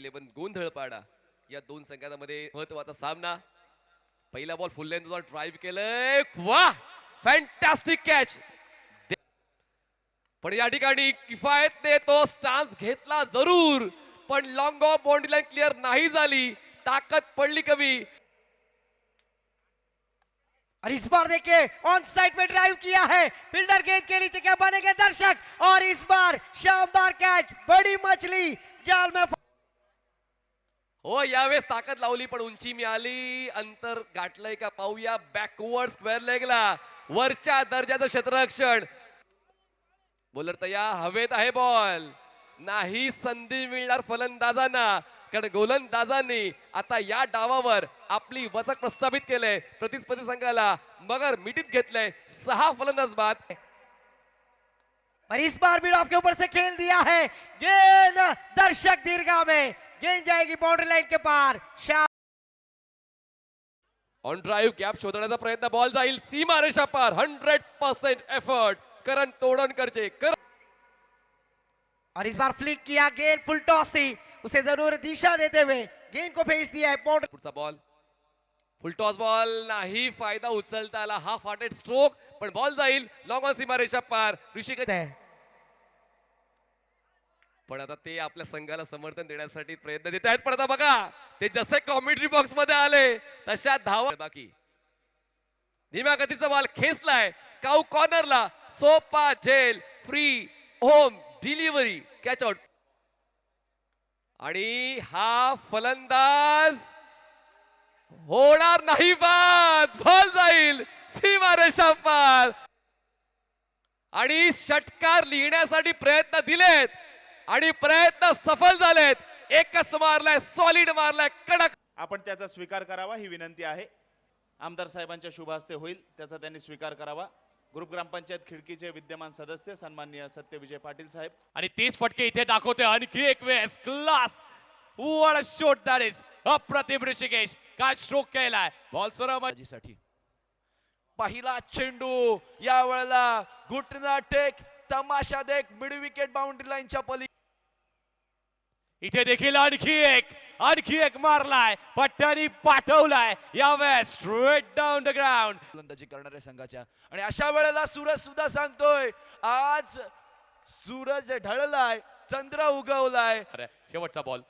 11 गोंधळ पाडा या दोन संघांमध्ये महत्वाचा सामना. पहिला बॉल फुल लेंथवर ड्राइव्ह केलंय, वाह फॅन्टास्टिक कॅच. पण या ठिकाणी किफायतने तो स्टान्स घेतला जरूर, पण long of boundary line clear नाही झाली, ताकद पडली कमी. और इस बार देखिए ऑन साइड में ड्राइव किया है, फील्डर गेंद के नीचे क्या बनेंगे दर्शक, और इस बार शानदार कैच, बड़ी मछली जाल में. हो यावेळेस ताकद लावली पण उंची मिळाली, अंतर गाठलंय का पाहूया. बॅकवर्ड स्क्वेअर लेगला वरच्या दर्जाचं क्षेत्ररक्षण. बॉलर तयार, हवेत आहे बॉल, नाही संधी मिळणार फलंदाजांना, कारण गोलंदाजांनी आता या डावावर आपली वचक प्रस्थापित केले. प्रतिस्पर्धी संघाला मगर मिठीत घेतलंय. 6 फलंदाज बाद. और इस बार भी आपके ऊपर से खेल दिया है, गेंद दर्शक दीर्घा में, गेंद जाएगी बाउंड्री लाइन के पार. ऑन ड्राइव्ह गॅप शोधण्याचा प्रयत्न, बॉल जाईल सीमा रेषा पार. 100% एफर्ट करण तोडणकरचे. और इस बार फ्लिक किया, गेंद फुल टॉस थी, उसे जरूर दिशा देते हुए गेंद को भेज दिया है बाउंड्री. पुढचा बॉल फुल टॉस बॉल, नाही फायदा उचलता आला. हाफ हार्टेड स्ट्रोक, पण बॉल जाईल लॉंग ऑन सीमा रेषा पार. ऋषिकेश पण आता ते आपल्या संघाला समर्थन देण्यासाठी प्रयत्न देत आहेत. पण आता बघा ते जसे कॉमेंट्री बॉक्स मध्ये आले तशा धावा. बाकी धीम्या गतीचा बॉल खेचलाय काऊ कॉर्नरला. सोपा झेल, free home delivery, catch out. आणि हा फलंदाज होणार नाही बाद, बॉल जाईल सीमा रेषा पार. आणि षटकार लिहिण्यासाठी प्रयत्न दिलेत आणि प्रयत्न सफल झालेत. एकच मारलाय, सॉलिड मारलाय, कडक. आपण त्याचा स्वीकार करावा ही विनंती आहे. आमदार साहेबांच्या शुभ हस्ते होईल, त्याचा त्यांनी स्वीकार करावा. ग्रुप ग्रामपंचायत खिडकीचे विद्यमान सदस्य सन्माननीय सत्यविजय पाटील साहेब. आणि 30 फटके इथे दाखवते. आणखी एक वेळेस class, what a shot that is. अप्रतिम ऋषिकेश, काय स्ट्रोक केलाय. बॉल साठी पहिला चेंडू या वेळेला घुटना टेक, तमाशा देख, मिड विकेट बाउंड्री लाईनच्या पली. इथे देखील आणखी एक मारलाय, पट्ट्यानी पाठवलाय. यावेळेस स्ट्रेट डाऊन द ग्राउंड. फलंदाजी करणाऱ्या संघाच्या, आणि अशा वेळेला सूरज सुद्धा सांगतोय आज सूरज ढळलाय, चंद्र उगवलाय. शेवटचा बॉल,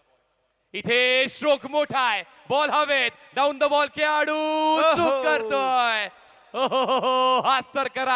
इथे स्ट्रोक मोठा आहे, बॉल हवेत, डाऊन द बॉल खेळाडू चूक करतोय. हाच तर करा